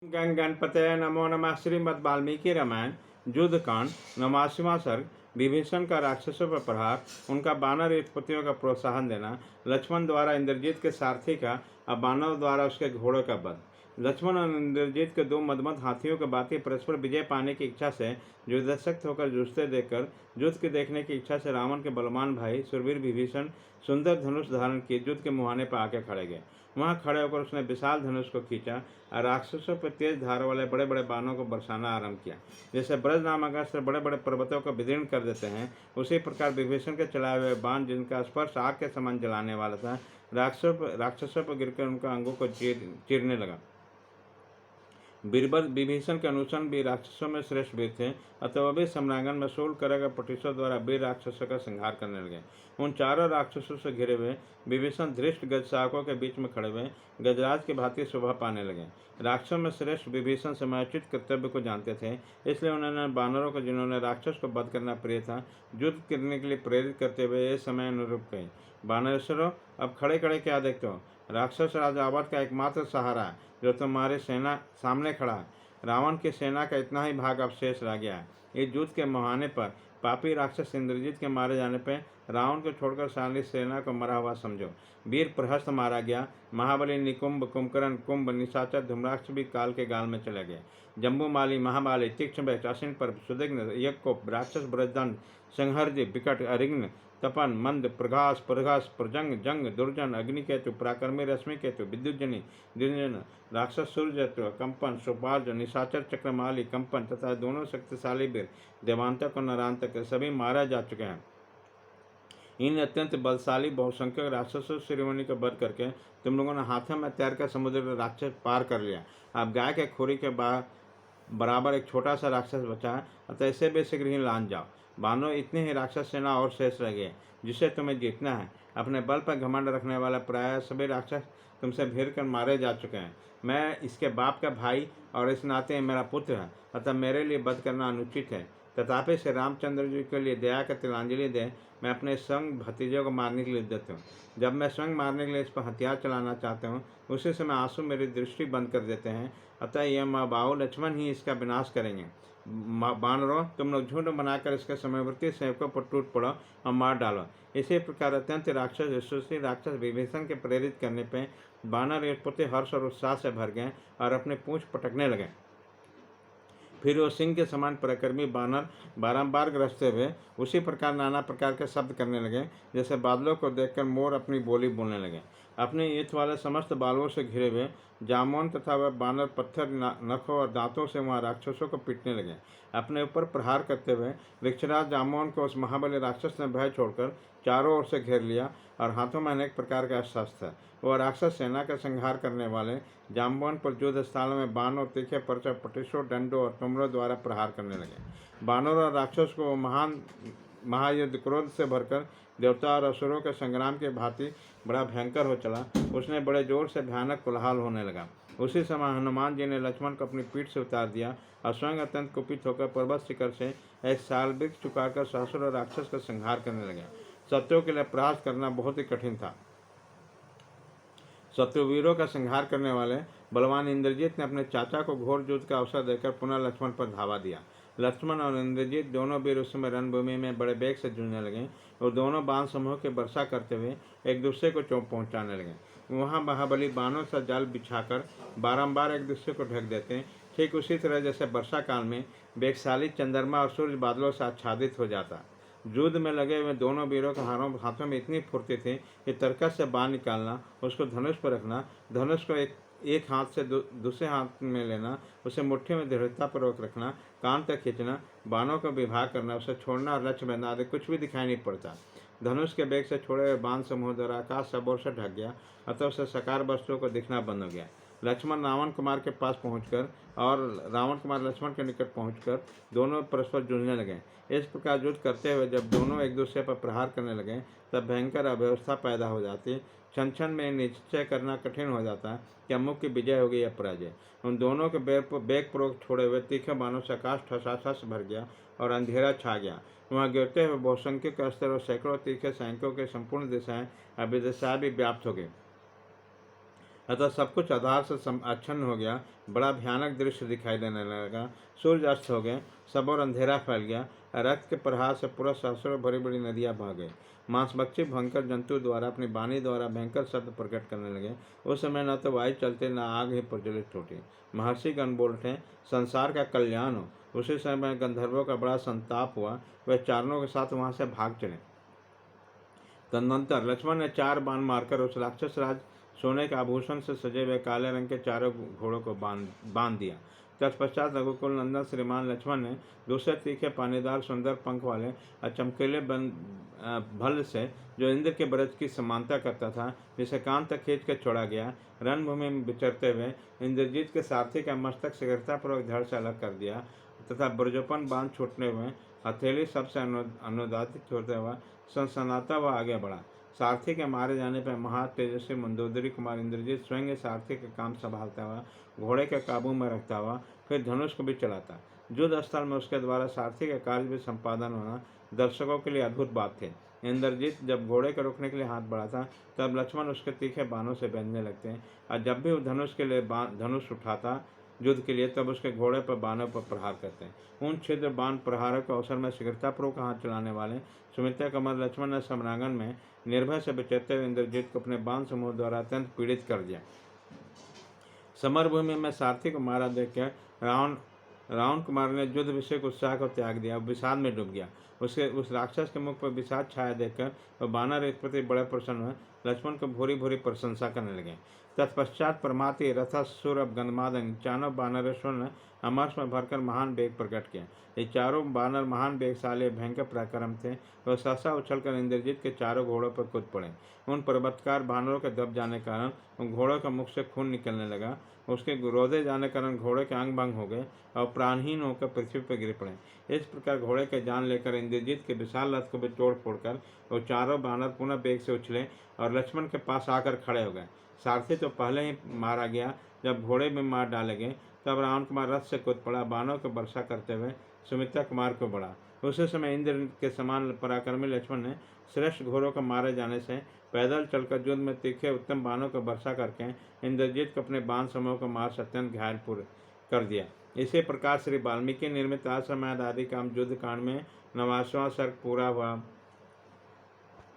गण गणपतये नमो नमः। श्रीमद् वाल्मीकि रामायण युद्धकांड 89वां सर्ग। विभीषण का राक्षसों पर प्रहार, उनका वानर युद्धपतियों का प्रोत्साहन देना, लक्ष्मण द्वारा इंद्रजीत के सारथी का और वानर द्वारा उसके घोड़ों का वध। लक्ष्मण और इंद्रजीत के दो मदमत हाथियों के बाकी परस्पर विजय पाने की इच्छा से युद्धशक्त होकर जूझते देखकर युद्ध के देखने की इच्छा से रावण के बलवान भाई सुरवीर विभीषण सुंदर धनुष धारण किए युद्ध के मुहाने पर आके खड़े गए। वहां खड़े होकर उसने विशाल धनुष को खींचा और राक्षसों पर तेज धार वाले बड़े बड़े बाणों को बरसाना आरंभ किया। जैसे ब्रज नामक अस्त्र बड़े बड़े पर्वतों को विदीर्ण कर देते हैं, उसी प्रकार विभीषण के चलाए हुए बाण, जिनका स्पर्श आग के समान जलाने वाला था, राक्षसों पर गिरकर उनका अंगों को चीरने लगा। बीरबल विभीषण के अनुसरण भी राक्षसों में श्रेष्ठ वीर थे, अतः वह भी सम्रांगण में शूल कर पटिशों द्वारा वीर राक्षसों का संहार करने लगे। उन चारों राक्षसों से घिरे हुए विभीषण धृष्ट गजशावकों के बीच में खड़े हुए गजराज की भांति शोभा पाने लगे। राक्षसों में श्रेष्ठ विभीषण समयोचित कर्तव्य को जानते थे, इसलिए उन्होंने बानरों को, जिन्होंने राक्षस को वध करना प्रिय था, युद्ध करने के लिए प्रेरित करते हुए ये समय अनुरूप कहे, बानरेश्वरों, अब खड़े खड़े क्या देखते हो? राक्षस राजा अवध का एकमात्र सहारा है जो तुम्हारे सेना सामने खड़ा है। रावण की सेना का इतना ही भाग अवशेष रह गया है। इस युद्ध के मुहाने पर पापी राक्षस इंद्रजीत के मारे जाने पर रावण को छोड़कर सारी सेना को मरा हुआ समझो। वीर प्रहस्त मारा गया। महाबली निकुंभ, कुंभकर्ण, कुंभ, निशाचर, धूम्राक्ष भी काल के गाल में चले गए। जम्बूमाली, महाबाली, तीक्ष्ण, असिन पर, सुदिग्न, यज्ञकोप, राक्षस ब्रजदंड, संहर्जी, विकट, अरिग्न, तपन, मंद, प्रघास, प्रघास, प्रजंग, जंग, दुर्जन, अग्निकेतु, पराक्रमी रश्मिकेतु, विद्युजनी, द्विजन, राक्षस सूर्यजत्व, कंपन, सुपार्ज, निशाचर, चक्रमाली, कंपन तथा दोनों शक्तिशाली वीर देवांतक और नरांतक सभी मारे जा चुके हैं। इन अत्यंत बलशाली बहुसंख्यक राक्षसों श्रीमणि का वध करके तुम लोगों ने हाथों में तैर कर समुद्र का राक्षस पार कर लिया। अब गाय के खोरी के बराबर एक छोटा सा राक्षस बचा है, अतः इसे भी शीघ्र ही लान जाओ। बानो इतनी ही राक्षस सेना और शेष रह गए जिसे तुम्हें जीतना है। अपने बल पर घमंड रखने वाला प्राय सभी राक्षस तुमसे भिड़ कर मारे जा चुके हैं। मैं इसके बाप का भाई और इस नाते मेरा पुत्र है, अतः मेरे लिए वध करना अनुचित है। तथापि श्री रामचंद्र जी के लिए दया का तिलांजलि दे मैं अपने स्वयं भतीजों को मारने के लिए देता हूँ। जब मैं स्वयं मारने के लिए इस पर हथियार चलाना चाहता हूँ, उसी समय आंसू मेरी दृष्टि बंद कर देते हैं। अतः यह माँ बाऊ लक्ष्मण ही इसका विनाश करेंगे। बानरों, तुम लोग झुंड बनाकर इसके समयवर्ती सेवकों पर टूट पड़ो और मार डालो। इसी प्रकार अत्यंत राक्षस यशस्वी राक्षस विभीषण के प्रेरित करने पर बानर युद्धपति हर्ष और उत्साह से भर गए और अपने पूंछ पटकने लगे। फिर वो सिंह के समान पराक्रमी बानर बारंबार ग्रसते हुए उसी प्रकार नाना प्रकार के शब्द करने लगे, जैसे बादलों को देखकर मोर अपनी बोली बोलने लगे। अपने युद्ध वाले समस्त बालों से घिरे हुए जामोन तथा वह बानर पत्थर, नखों और दांतों से वहां राक्षसों को पीटने लगे। अपने ऊपर प्रहार करते हुए वृक्षराज जामोन को उस महाबली राक्षस ने भय छोड़कर चारों ओर से घेर लिया और हाथों में अनेक प्रकार का शस्त्र था। वह राक्षस सेना का संहार करने वाले जाम्बवन पर युद्ध स्थलों में बाणों, तीखे पर्चे, पटिशों, डंडों और तुमरों द्वारा प्रहार करने लगे। बानरों और राक्षस को महान महायुद्ध क्रोध से भरकर देवता और असुरों के संग्राम के भांति बड़ा भयंकर हो चला। उसने बड़े जोर से भयानक कोलाहल होने लगा। उसी समय हनुमान जी ने लक्ष्मण को अपनी पीठ से उतार दिया और स्वयं अत्यंत कुपित होकर पर्वत शिखर से एक साल वृक्ष चुकाकर ससुर और राक्षस का संहार करने लगे। शत्रुओं के लिए प्रयास करना बहुत ही कठिन था। शत्रुवीरों का संहार करने वाले बलवान इंद्रजीत ने अपने चाचा को घोर युद्ध का अवसर देकर पुनः लक्ष्मण पर धावा दिया। लक्ष्मण और इंद्रजीत दोनों वीर उस समय रणभूमि में बड़े वेग से जूझने लगे और दोनों बाण समूह के वर्षा करते हुए एक दूसरे को चोट पहुंचाने लगे। वहां महाबली बाणों से जाल बिछाकर बारंबार एक दूसरे को ढक देते हैं, ठीक उसी तरह जैसे वर्षा काल में वेगशाली चंद्रमा और सूर्य बादलों से आच्छादित हो जाता। युद्ध में लगे हुए दोनों वीरों के हाथों में इतनी फुर्ती थी कि तरकस से बाण निकालना, उसको धनुष पर रखना, धनुष को एक हाथ से दूसरे हाथ में लेना, उसे मुट्ठी में दृढ़तापूर्वक रखना, कान तक खींचना, बाणों का विभाग करना, उसे छोड़ना और लक्ष्य बंधना आदि कुछ भी दिखाई नहीं पड़ता। धनुष के बेग से छोड़े हुए बाण समूह द्वारा आकाश सब ओर से ढक गया, अतः उसे साकार वस्तुओं को दिखना बंद हो गया। लक्ष्मण रावण कुमार के पास पहुंचकर और रावण कुमार लक्ष्मण के निकट पहुंचकर दोनों परस्पर जूझने लगे। इस प्रकार युद्ध करते हुए जब दोनों एक दूसरे पर प्रहार करने लगे, तब भयंकर अव्यवस्था पैदा हो जाती। क्षण क्षण में निश्चय करना कठिन हो जाता कि अमुक की विजय होगी या पराजय। उन दोनों के बेगपूर्वक छोड़े हुए तीखे बाणों से आकाश ठसाठस भर गया और अंधेरा छा गया। वहाँ गिरते हुए बहुसंख्यक अस्त्र और सैकड़ों तीखे सैनिकों के संपूर्ण दिशाएं अविदिशाएं भी व्याप्त हो गई। अतः सब कुछ आधार से आच्छन्न हो गया। बड़ा भयानक दृश्य दिखाई देने लगा। सूर्य अस्त हो गए, सब और अंधेरा फैल गया। रक्त के प्रहार से पूरा सहस्रों बड़ी बड़ी नदियां बह गई। मांसभक्षी भयंकर जंतु द्वारा अपनी वाणी द्वारा भयंकर शब्द प्रकट करने लगे। उस समय न तो वायु चलते, न आग ही प्रज्वलित होती। महर्षि गण बोल उठे, संसार का कल्याण हो। उसी समय गंधर्वों का बड़ा संताप हुआ। वे चारणों के साथ वहां से भाग चले। तदनंतर लक्ष्मण ने 4 बाण मारकर उस राक्षस राज सोने के आभूषण से सजे हुए काले रंग के चारों घोड़ों को बांध दिया। तत्पश्चात रघुकुल नंदन श्रीमान लक्ष्मण ने दूसरे तीखे पानीदार सुंदर पंख वाले और चमकीले भल्ल से, जो इंद्र के ब्रज की समानता करता था, जिसे कान तक खींच कर छोड़ा गया, रणभूमि में विचरते हुए इंद्रजीत के सारथी का मस्तक शीघ्रतापूर्वक धड़ से अलग कर दिया तथा ब्रजोपन बांध छूटने हुए हथेली सबसे अनुदातित होते हुआ सनसनाता हुआ आगे बढ़ा। सारथी के मारे जाने पर महा तेजस्वी मंदोदरी कुमार इंद्रजीत स्वयं सारथी का काम संभालता हुआ, घोड़े के काबू में रखता हुआ, फिर धनुष को भी चलाता। युद्ध स्थल में उसके द्वारा सारथी का कार्य भी संपादन होना दर्शकों के लिए अद्भुत बात थी। इंद्रजीत जब घोड़े को रोकने के लिए हाथ बढ़ाता, तब लक्ष्मण उसके तीखे बाणों से बेंधने लगते, और जब भी वो धनुष के लिए धनुष उठाता युद्ध के लिए, तब उसके घोड़े पर बाणों पर प्रहार करते हैं। उन छिद्र बाण प्रहारों के अवसर में शीघ्रतापूर्वक हाथ चलाने वाले सुमित्रा कुमार लक्ष्मण ने सम्रांगण में निर्भय से विचरते हुए इंद्रजीत को अपने बाण समूह द्वारा अत्यंत पीड़ित कर दिया। समरभूमि में सारथी को मारा देखकर रावण कुमार ने युद्ध विषय उत्साह को त्याग दिया, विषाद में डूब गया। उस राक्षस के मुख पर विषाद छाया देखकर वह वानर एक प्रति बड़े प्रसन्न हुए, लक्ष्मण को भूरी भूरी प्रशंसा करने लगे। तत्पश्चात परमाति रथ सुर गंधमादन चारों वानरेश्वर ने अमरस में भरकर महान वेग प्रकट किया। ये चारों वानर महान वेगशाली भयंकर पराक्रम थे। वह सहसा उछलकर इंद्रजीत के चारों घोड़ों पर कूद पड़े। उन पर्वतकार वानरों के दब जाने के कारण उन घोड़ों के मुख से खून निकलने लगा। उसके रोधे जाने के कारण घोड़े के अंग भंग हो गए और प्राणहीन होकर पृथ्वी पर गिर पड़े। इस प्रकार घोड़े के जान लेकर इंद्रजीत के विशाल रथ को भी तोड़ फोड़कर वो चारों वानर पुनः वेग से उछले और लक्ष्मण के पास आकर खड़े हो गए। सारथी तो पहले ही मारा गया। जब घोड़े में मार डाले गए, तब रावण कुमार रथ से कूद पड़ा, बाणों की वर्षा करते हुए सुमित्रा कुमार को बढ़ा। उसी समय इंद्र के समान पराक्रमी लक्ष्मण ने श्रेष्ठ घोड़ों को मारे जाने से पैदल चलकर युद्ध में तीखे उत्तम बाणों को वर्षा करके इंद्रजीत को अपने बाण समूह को मार से अत्यंत घायल कर दिया। इसी प्रकार श्री वाल्मीकि निर्मित आश्रम आदि काम युद्ध कांड में 9वां सर्ग पूरा हुआ।